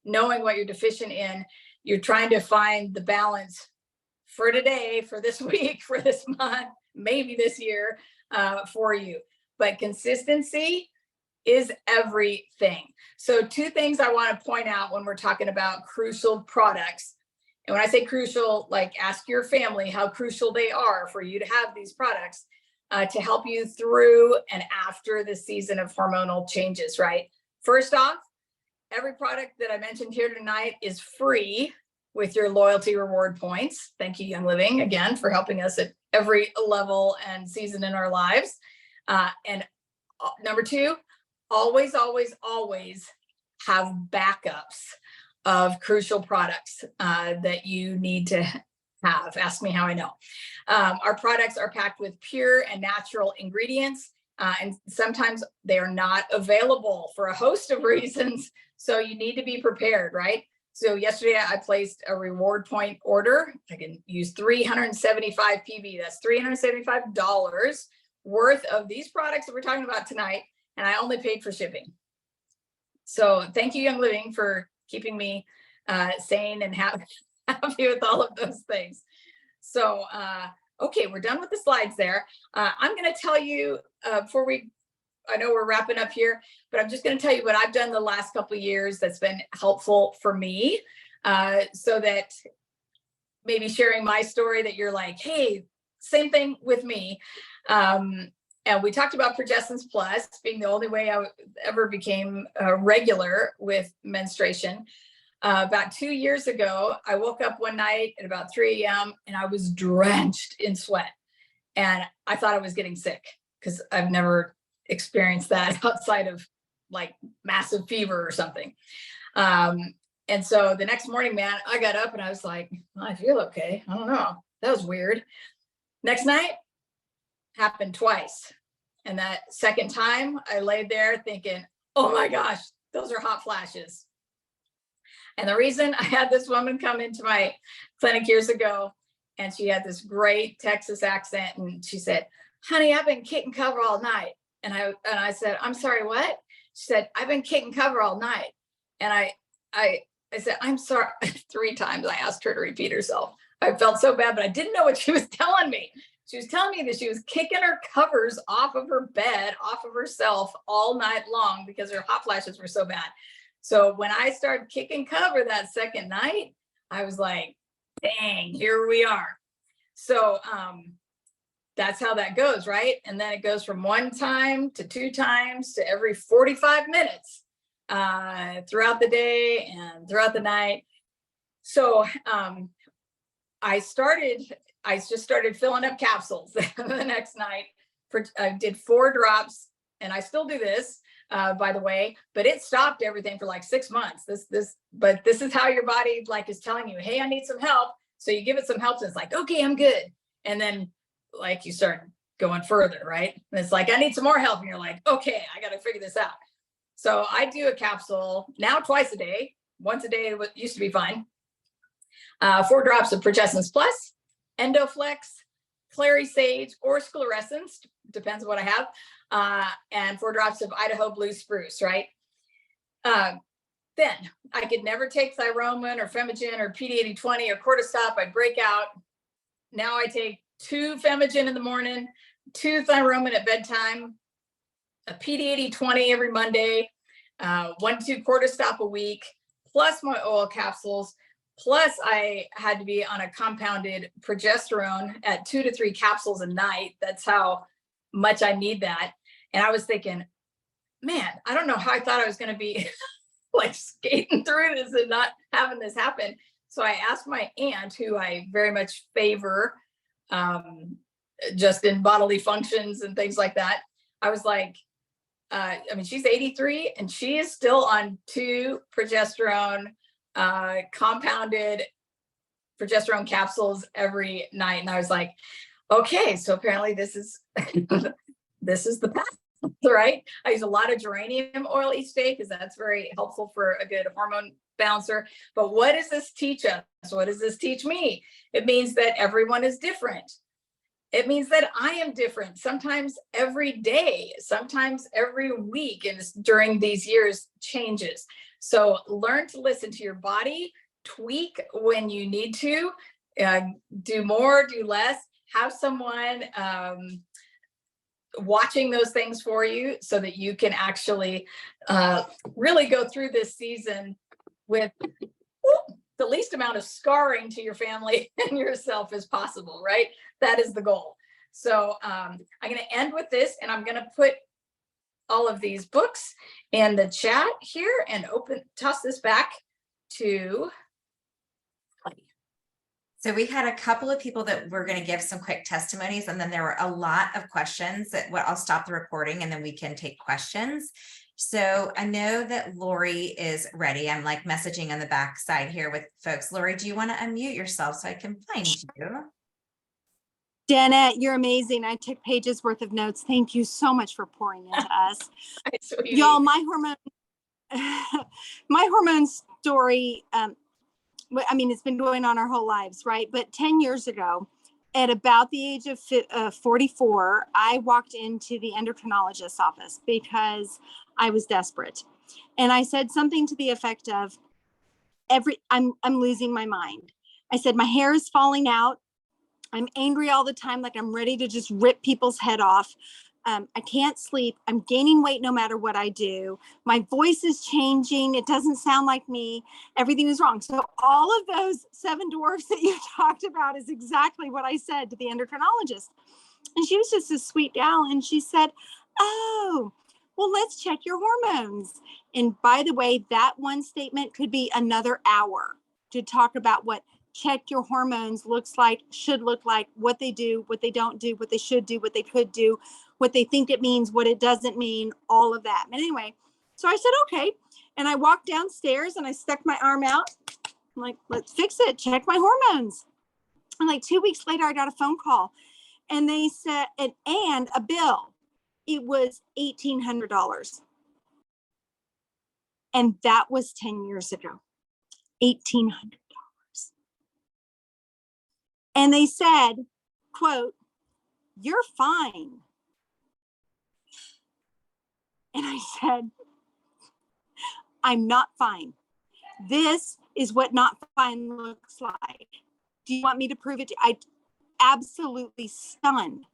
knowing what you're deficient in, you're trying to find the balance for today, for this week, for this month, maybe this year for you. But consistency is everything. So 2 things I want to point out when we're talking about crucial products And when I say crucial, like ask your family how crucial they are for you to have these products to help you through and after the season of hormonal changes, right? First off, every product that I mentioned here tonight is free with your loyalty reward points. Thank you, Young Living, again, for helping us at every level and season in our lives. And number two, always, always, always have backups of crucial products that you need to have. Ask me how I know. Our products are packed with pure and natural ingredients, and sometimes they are not available for a host of reasons. So you need to be prepared, right? So yesterday I placed a reward point order. I can use 375 PV. That's $375 worth of these products that we're talking about tonight. And I only paid for shipping. So thank you, Young Living, for keeping me sane and happy with all of those things. So, okay, we're done with the slides there. I'm going to tell you before I know we're wrapping up here, but I'm just going to tell you what I've done the last couple of years that's been helpful for me, so that maybe sharing my story that you're like, hey, same thing with me. And we talked about Progesterone Plus being the only way I ever became regular with menstruation. About 2 years ago, I woke up one night at about 3 a.m. and I was drenched in sweat. And I thought I was getting sick because I've never experienced that outside of like massive fever or something. And so the next morning, man, I got up and I was like, I feel okay. I don't know. That was weird. Next night happened twice. And that second time I laid there thinking, oh my gosh, those are hot flashes. And the reason I had this woman come into my clinic years ago, and she had this great Texas accent, and she said, honey, I've been kicking cover all night. And I said, I'm sorry, what? She said, I've been kicking cover all night. And I said, I'm sorry. 3 times I asked her to repeat herself. I felt so bad, but I didn't know what she was telling me. She was telling me that she was kicking her covers off of her bed, off of herself all night long because her hot flashes were so bad. So when I started kicking cover that second night, I was like, dang, here we are. So that's how that goes, right? And then it goes from 1 time to 2 times to every 45 minutes throughout the day and throughout the night. So I just started filling up capsules the next night. I did 4 drops, and I still do this, by the way, but it stopped everything for like 6 months. But this is how your body like is telling you, hey, I need some help. So you give it some help, and it's like, okay, I'm good. And then like you start going further, right? And it's like, I need some more help. And you're like, okay, I got to figure this out. So I do a capsule now twice a day. Once a day used to be fine. 4 drops of Progesterone Plus, Endoflex, Clary Sage, or Sclerescence, depends on what I have, and 4 drops of Idaho Blue Spruce, right? Then I could never take Thyromin or Femigen or PD8020 or Cortistop. I'd break out. Now I take 2 Femigen in the morning, 2 Thyromin at bedtime, a PD8020 every Monday, 1-2 Cortistop a week, plus my oil capsules. Plus, I had to be on a compounded progesterone at 2 to 3 capsules a night. That's how much I need that. And I was thinking, man, I don't know how I thought I was going to be like skating through this and not having this happen. So I asked my aunt, who I very much favor, just in bodily functions and things like that. I was like, she's 83 and she is still on 2 progesterone compounded progesterone capsules every night. And I was like, okay, so apparently this is this is the path, right? I use a lot of geranium oil each day because that's very helpful for a good hormone balancer. But what does this teach us? What does this teach me? It means that everyone is different. It means that I am different, sometimes every day, sometimes every week, and during these years changes. So learn to listen to your body, tweak when you need to, do more, do less, have someone watching those things for you so that you can actually really go through this season with the least amount of scarring to your family and yourself as possible, right? That is the goal. So I'm going to end with this, and I'm going to put all of these books in the chat here and toss this back to. So we had a couple of people that were going to give some quick testimonies, and then there were a lot of questions that I'll stop the recording and then we can take questions. So I know that Lori is ready. I'm like messaging on the back side here with folks. Lori, do you want to unmute yourself so I can find you? Dana, you're amazing. I took pages worth of notes. Thank you so much for pouring into us. Y'all, my hormone story, I mean, it's been going on our whole lives, right? But 10 years ago, at about the age of 44, I walked into the endocrinologist's office because I was desperate. And I said something to the effect of, I'm losing my mind. I said, my hair is falling out. I'm angry all the time, like I'm ready to just rip people's head off. I can't sleep. I'm gaining weight no matter what I do. My voice is changing. It doesn't sound like me. Everything is wrong. So all of those 7 dwarfs that you talked about is exactly what I said to the endocrinologist. And she was just a sweet gal. And she said, oh, well, let's check your hormones. And by the way, that one statement could be another hour to talk about what check your hormones looks like, should look like, what they do, what they don't do, what they should do, what they could do, what they think it means, what it doesn't mean, all of that. But anyway, so I said, okay. And I walked downstairs and I stuck my arm out. I'm like, let's fix it. Check my hormones. And like 2 weeks later, I got a phone call and they said, and a bill. It was $1,800. And that was 10 years ago, $1,800. And they said, quote, you're fine. And I said, I'm not fine. This is what not fine looks like. Do you want me to prove it? I absolutely stunned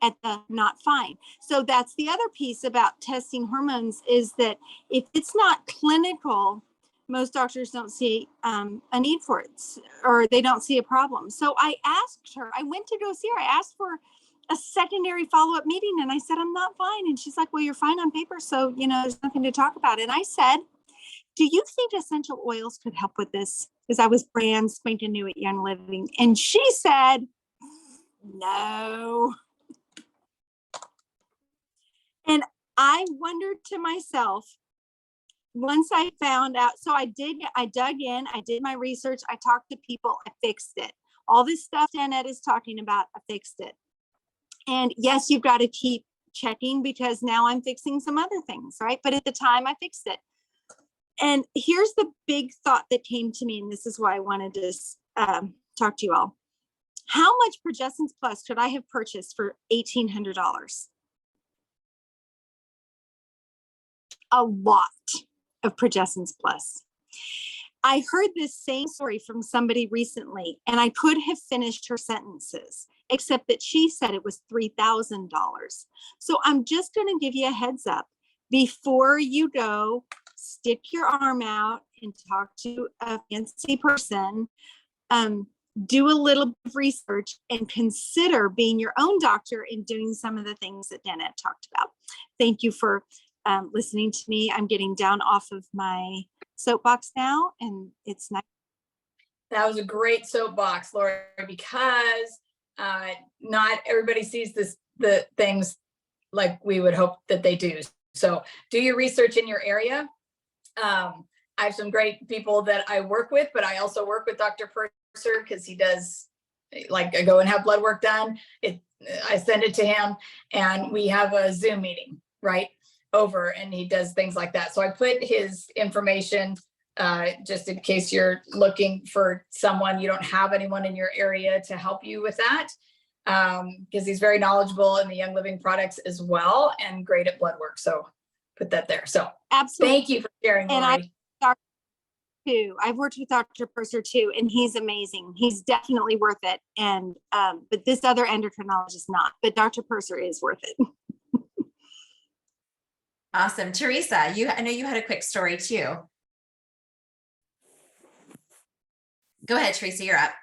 at the not fine. So that's the other piece about testing hormones is that if it's not clinical, most doctors don't see a need for it, or they don't see a problem. So I asked her, I went to go see her. I asked for a secondary follow-up meeting and I said, I'm not fine. And she's like, well, you're fine on paper. So, there's nothing to talk about. And I said, do you think essential oils could help with this? Because I was brand spanking new at Young Living. And she said, no. And I wondered to myself, once I found out, so I dug in, I did my research, I talked to people, I fixed it. All this stuff Danette is talking about, I fixed it. And yes, you've got to keep checking because now I'm fixing some other things, right? But at the time I fixed it. And here's the big thought that came to me, and this is why I wanted to talk to you all. How much Progesterone Plus could I have purchased for $1,800? A lot of Progesterone Plus. I heard this same story from somebody recently, and I could have finished her sentences, except that she said it was $3,000. So I'm just going to give you a heads up. Before you go, stick your arm out and talk to a fancy person. Do a little bit of research and consider being your own doctor and doing some of the things that Danette talked about. Thank you for listening to me. I'm getting down off of my soapbox now, and it's nice. That was a great soapbox, Laura, because not everybody sees the things like we would hope that they do. So do your research in your area. I have some great people that I work with, but I also work with Dr. Purser because he does, like, I go and have blood work done. I send it to him and we have a Zoom meeting, right, over, and he does things like that. So I put his information just in case you're looking for someone, you don't have anyone in your area to help you with that, because he's very knowledgeable in the Young Living products as well and great at blood work. So put that there. So Absolutely. Thank you for sharing, Lori. I've worked with Dr. Purser too, and he's amazing. He's definitely worth it. And but this other endocrinologist is not, but Dr. Purser is worth it. Awesome. Teresa, I know you had a quick story too. Go ahead, Teresa, you're up.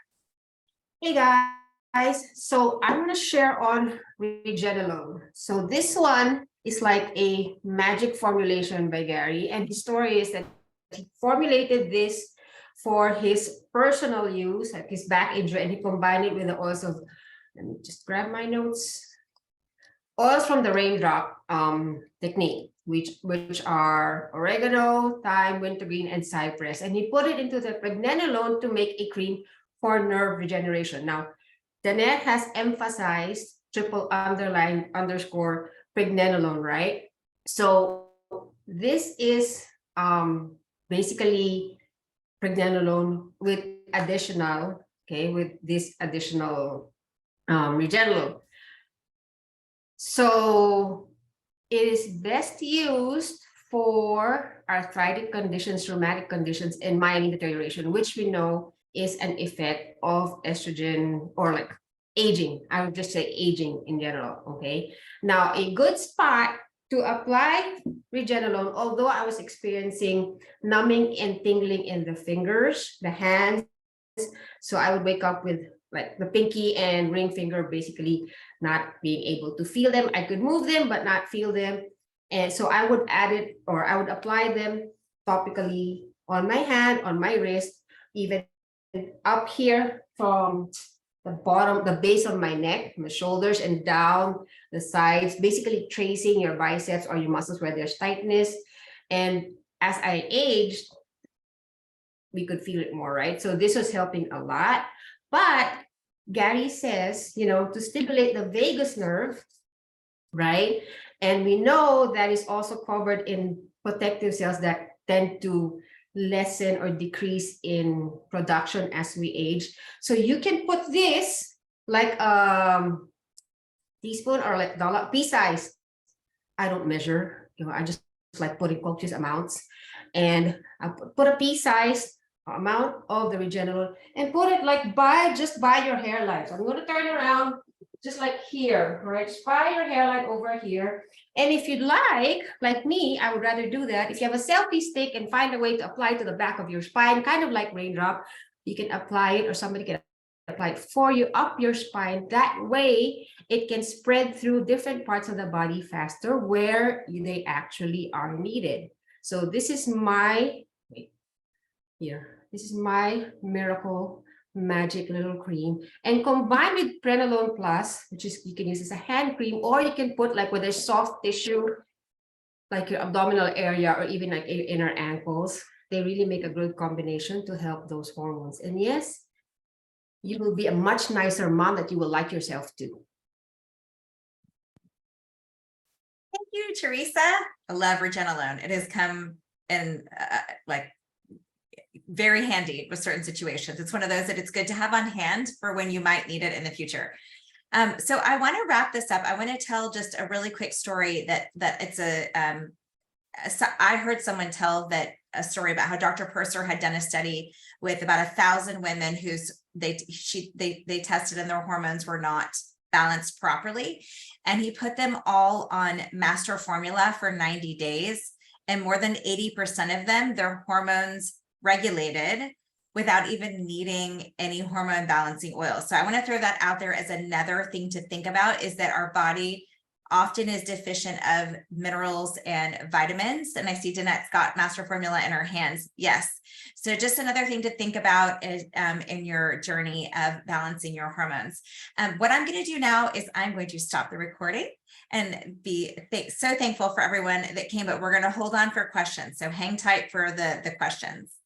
Hey guys, so I'm gonna share on Regenolone. So this one is like a magic formulation by Gary, and his story is that he formulated this for his personal use, like his back injury, and he combined it with the oils of, let me just grab my notes, oils from the raindrop technique, which are oregano, thyme, wintergreen, and cypress, and he put it into the pregnenolone to make a cream for nerve regeneration. Now, Danette has emphasized triple underline underscore pregnenolone, right? So this is basically pregnenolone with additional, okay, with this additional Regenolone. So it is best used for arthritic conditions, rheumatic conditions, and myelin deterioration, which we know is an effect of estrogen or like aging. I would just say aging in general. Okay. Now, a good spot to apply Regenolone, although I was experiencing numbing and tingling in the fingers, the hands, so I would wake up with like the pinky and ring finger basically not being able to feel them. I could move them, but not feel them. And so I would add it, or I would apply them topically on my hand, on my wrist, even up here from the bottom, the base of my neck, my shoulders, and down the sides, basically tracing your biceps or your muscles where there's tightness. And as I aged, we could feel it more, right? So this was helping a lot. But Gary says, you know, to stimulate the vagus nerve, right? And we know that is also covered in protective cells that tend to lessen or decrease in production as we age. So you can put this like teaspoon or like dollar pea size. I don't measure, you know, I just like putting copious amounts, and I put a pea size amount of the Regenolone and put it like just by your hairline. So I'm going to turn around just like here, right? Just by your hairline over here. And if you'd like me, I would rather do that. If you have a selfie stick and find a way to apply it to the back of your spine, kind of like raindrop, you can apply it, or somebody can apply it for you up your spine. That way it can spread through different parts of the body faster where they actually are needed. So this is my, this is my miracle magic little cream, and combined with Prenolone Plus, which is you can use as a hand cream, or you can put like where there's soft tissue, like your abdominal area or even like inner ankles. They really make a good combination to help those hormones. And yes, you will be a much nicer mom that you will like yourself too. Thank you, Teresa. I love Regenolone. It has come in like very handy with certain situations. It's one of those that it's good to have on hand for when you might need it in the future. So I want to wrap this up. I want to tell just a really quick story that it's I heard someone tell a story about how Dr. Purser had done a study with about 1,000 women whose they tested and their hormones were not balanced properly. And he put them all on master formula for 90 days. And more than 80% of them, their hormones regulated without even needing any hormone balancing oil. So I want to throw that out there as another thing to think about, is that our body often is deficient of minerals and vitamins. And I see Danette's got master formula in her hands. Yes. So just another thing to think about is in your journey of balancing your hormones. What I'm going to do now is I'm going to stop the recording and be so thankful for everyone that came, but we're going to hold on for questions. So hang tight for the questions.